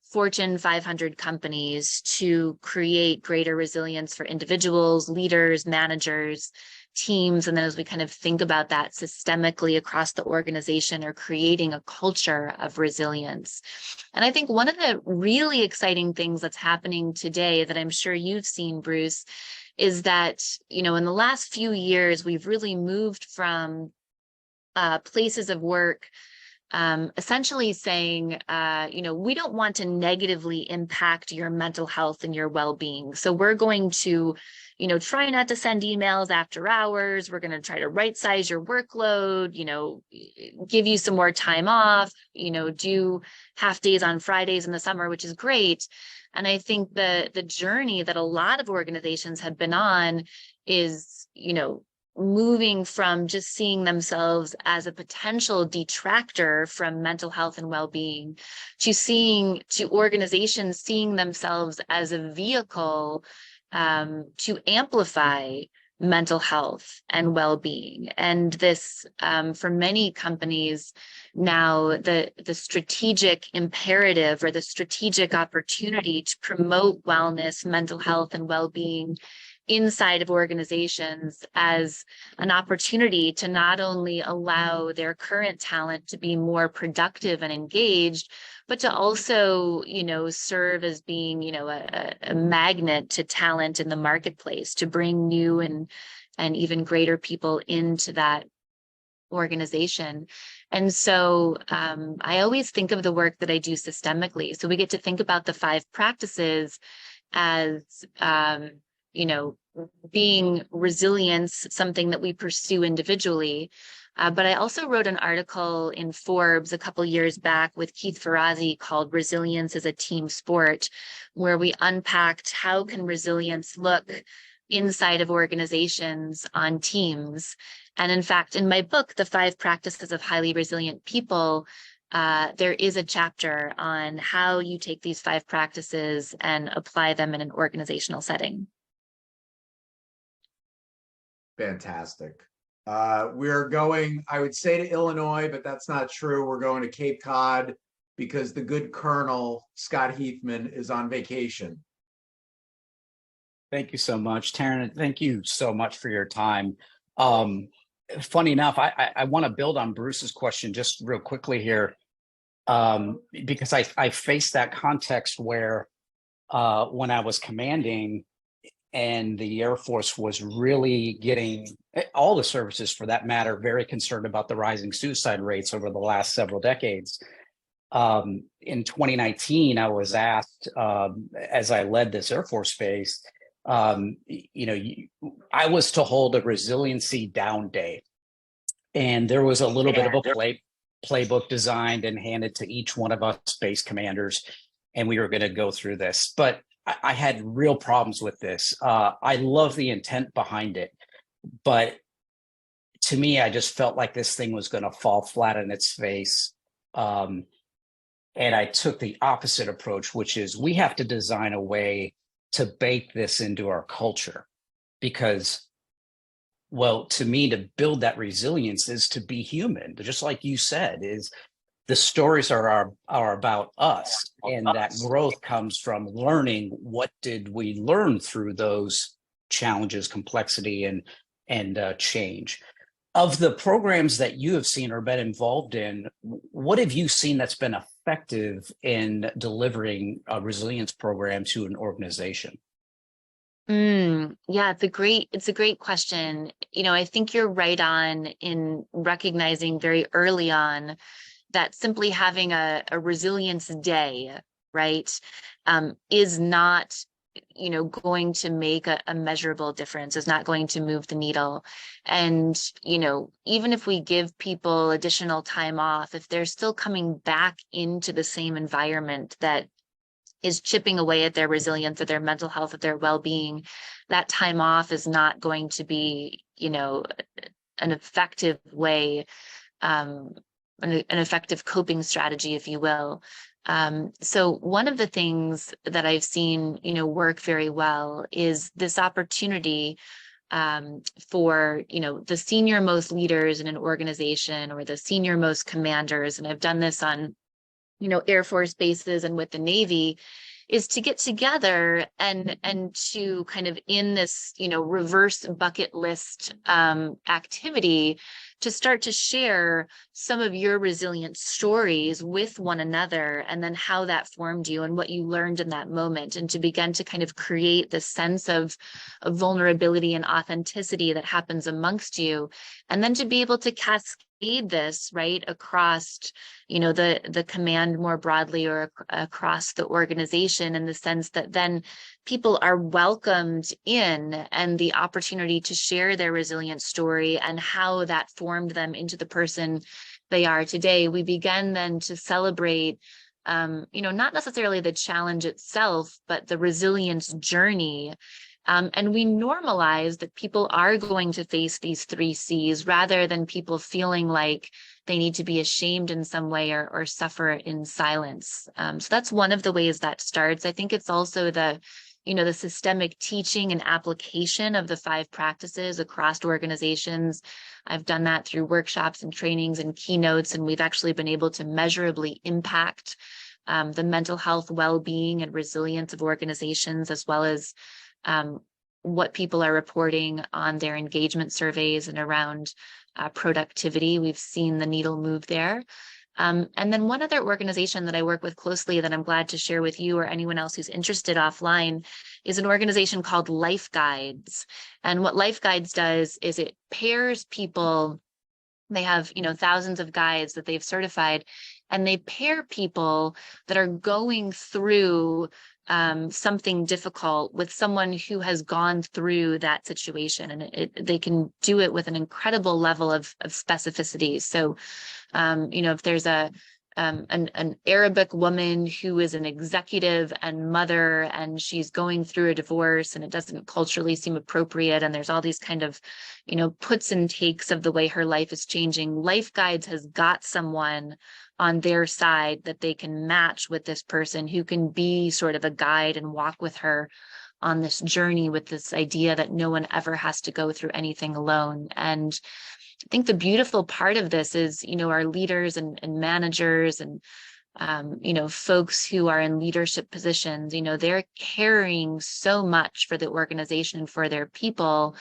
Fortune 500 companies to create greater resilience for individuals, leaders, managers, teams. And then as we kind of think about that systemically across the organization, or creating a culture of resilience. And I think one of the really exciting things that's happening today that I'm sure you've seen, Bruce, is that, in the last few years, we've really moved from places of work essentially saying, we don't want to negatively impact your mental health and your well-being. So we're going to, try not to send emails after hours. We're going to try to right-size your workload, give you some more time off, do half days on Fridays in the summer, which is great. And I think the journey that a lot of organizations have been on is, moving from just seeing themselves as a potential detractor from mental health and well-being to organizations seeing themselves as a vehicle to amplify mental health and well-being. And this, for many companies now, the strategic imperative or the strategic opportunity to promote wellness, mental health, and well-being inside of organizations as an opportunity to not only allow their current talent to be more productive and engaged, but to also, serve as being, a magnet to talent in the marketplace, to bring new and even greater people into that organization. And so I always think of the work that I do systemically. So we get to think about the 5 practices as being resilience, something that we pursue individually. But I also wrote an article in Forbes a couple years back with Keith Ferrazzi called Resilience is a Team Sport, where we unpacked how can resilience look inside of organizations on teams. And in fact, in my book, The 5 Practices of Highly Resilient People, there is a chapter on how you take these 5 practices and apply them in an organizational setting. Fantastic. We're going, I would say, to Illinois, but that's not true. We're going to Cape Cod because the good Colonel, Scott Heathman, is on vacation. Thank you so much, Taryn. Thank you so much for your time. Funny enough, I want to build on Bruce's question just real quickly here, because I faced that context where when I was commanding and the Air Force was really getting, all the services for that matter, very concerned about the rising suicide rates over the last several decades. In 2019, I was asked, as I led this Air Force base, I was to hold a resiliency down day. And there was a little bit of a playbook designed and handed to each one of us base commanders. And we were going to go through this. But I had real problems with this. I love the intent behind it. But to me, I just felt like this thing was going to fall flat on its face And I took the opposite approach, which is we have to design a way to bake this into our culture. Because, well, to me, to build that resilience is to be human. Just like you said, is the stories are about us. And that growth comes from learning what did we learn through those challenges, complexity, and change. Of the programs that you have seen or been involved in, what have you seen that's been effective in delivering a resilience program to an organization? Yeah, it's a great question. I think you're right on in recognizing very early on that simply having a resilience day, right, is not going to make a measurable difference, is not going to move the needle. And even if we give people additional time off, if they're still coming back into the same environment that is chipping away at their resilience, at their mental health, at their well-being, that time off is not going to be an effective way, an effective coping strategy, if you will. So one of the things that I've seen, work very well is this opportunity for, the senior most leaders in an organization or the senior most commanders, and I've done this on, Air Force bases and with the Navy, is to get together and to kind of in this, reverse bucket list activity, to start to share some of your resilient stories with one another, and then how that formed you and what you learned in that moment, and to begin to kind of create this sense of vulnerability and authenticity that happens amongst you, and then to be able to cascade this right across, the command more broadly, or across the organization, in the sense that then people are welcomed in, and the opportunity to share their resilient story and how that formed them into the person they are today. We begin then to celebrate, not necessarily the challenge itself, but the resilience journey. And we normalize that people are going to face these 3 C's, rather than people feeling like they need to be ashamed in some way, or suffer in silence. So that's one of the ways that starts. I think it's also the systemic teaching and application of the 5 practices across organizations. I've done that through workshops and trainings and keynotes, and we've actually been able to measurably impact the mental health, well-being, and resilience of organizations, as well as what people are reporting on their engagement surveys and around productivity. We've seen the needle move there. And then one other organization that I work with closely that I'm glad to share with you or anyone else who's interested offline is an organization called Life Guides. And what Life Guides does is it pairs people. They have, thousands of guides that they've certified, and they pair people that are going through something difficult with someone who has gone through that situation, and they can do it with an incredible level of specificity. So, if there's an Arabic woman who is an executive and mother, and she's going through a divorce, and it doesn't culturally seem appropriate, and there's all these kind of, puts and takes of the way her life is changing, Life Guides has got someone on their side that they can match with this person, who can be sort of a guide and walk with her on this journey, with this idea that no one ever has to go through anything alone. And I think the beautiful part of this is, our leaders and managers and, folks who are in leadership positions, they're caring so much for the organization and for their people,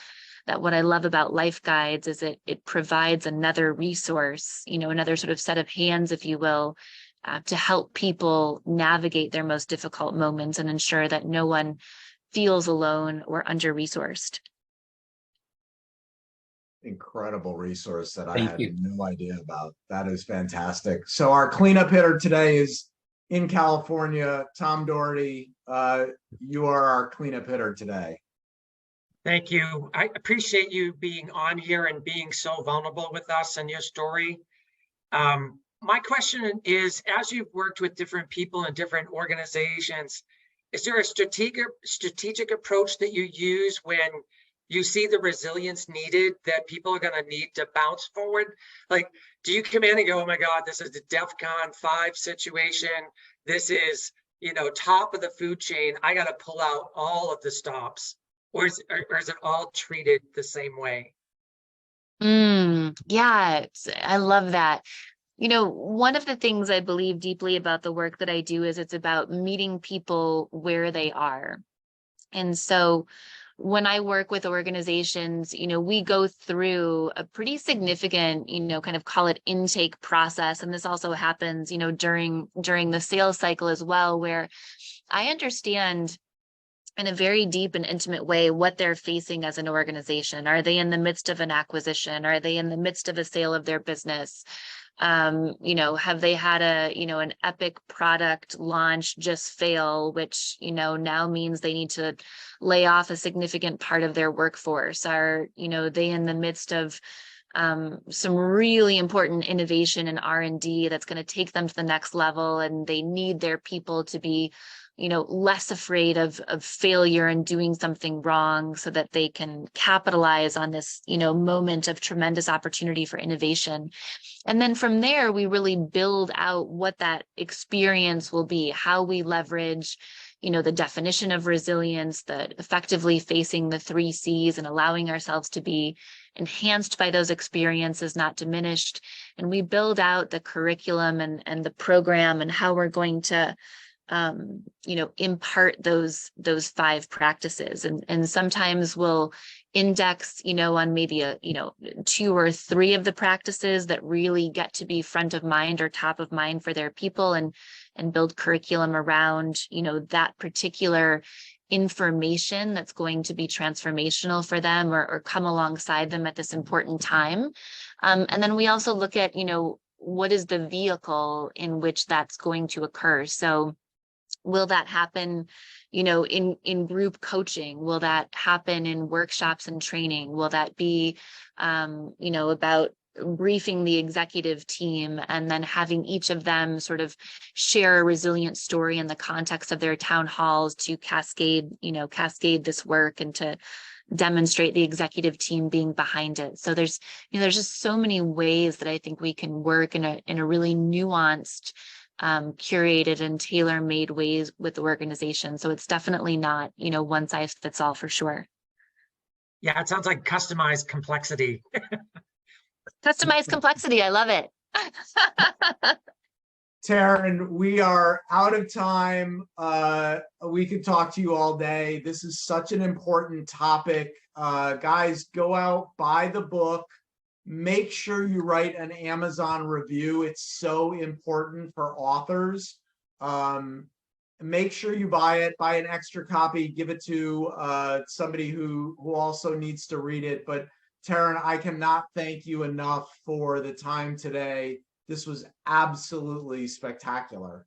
that what I love about Life Guides is it provides another resource, another sort of set of hands, if you will, to help people navigate their most difficult moments and ensure that no one feels alone or under-resourced. Incredible resource that I Thank had you. no idea about. That is fantastic. So our cleanup hitter today is in California. Tom Doherty, you are our cleanup hitter today. Thank you. I appreciate you being on here and being so vulnerable with us and your story. My question is, as you've worked with different people in different organizations, is there a strategic approach that you use when you see the resilience needed that people are going to need to bounce forward? Like, do you come in and go, oh my God, this is the DEFCON 5 situation. This is, top of the food chain. I got to pull out all of the stops. Or is it all treated the same way? Yeah, I love that. One of the things I believe deeply about the work that I do is it's about meeting people where they are. And so when I work with organizations, we go through a pretty significant, kind of call it intake process. And this also happens, during the sales cycle as well, where I understand in a very deep and intimate way what they're facing as an organization. Are they in the midst of an acquisition? Are they in the midst of a sale of their business? Have they had an epic product launch just fail, which, now means they need to lay off a significant part of their workforce? Are, they in the midst of some really important innovation and R&D that's going to take them to the next level, and they need their people to be less afraid of failure and doing something wrong so that they can capitalize on this, moment of tremendous opportunity for innovation. And then from there, we really build out what that experience will be, how we leverage, the definition of resilience, that effectively facing the 3 C's and allowing ourselves to be enhanced by those experiences, not diminished. And we build out the curriculum and the program and how we're going to impart those 5 practices. And sometimes we'll index, on maybe 2 or 3 of the practices that really get to be front of mind or top of mind for their people, and build curriculum around, that particular information that's going to be transformational for them or come alongside them at this important time. And then we also look at, what is the vehicle in which that's going to occur? So will that happen, in group coaching? Will that happen in workshops and training? Will that be, about briefing the executive team and then having each of them sort of share a resilient story in the context of their town halls to cascade this work and to demonstrate the executive team being behind it? So there's just so many ways that I think we can work in a really nuanced, curated and tailor-made ways with the organization. So it's definitely not, one size fits all for sure. Yeah, it sounds like customized complexity. Customized complexity. I love it. Taryn, we are out of time. We could talk to you all day. This is such an important topic. Guys, go out, buy the book. Make sure you write an Amazon review. It's so important for authors. Make sure you buy it, buy an extra copy, give it to somebody who also needs to read it. But Taryn, I cannot thank you enough for the time today. This was absolutely spectacular.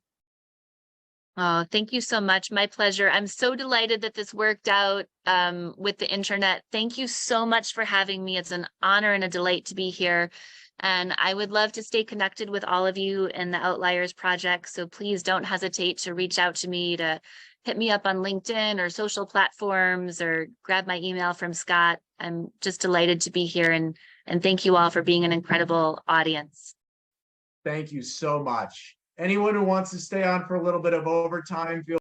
Oh, thank you so much. My pleasure. I'm so delighted that this worked out with the internet. Thank you so much for having me. It's an honor and a delight to be here. And I would love to stay connected with all of you in the Outliers Project. So please don't hesitate to reach out to me, to hit me up on LinkedIn or social platforms, or grab my email from Scott. I'm just delighted to be here, and thank you all for being an incredible audience. Thank you so much. Anyone who wants to stay on for a little bit of overtime, feel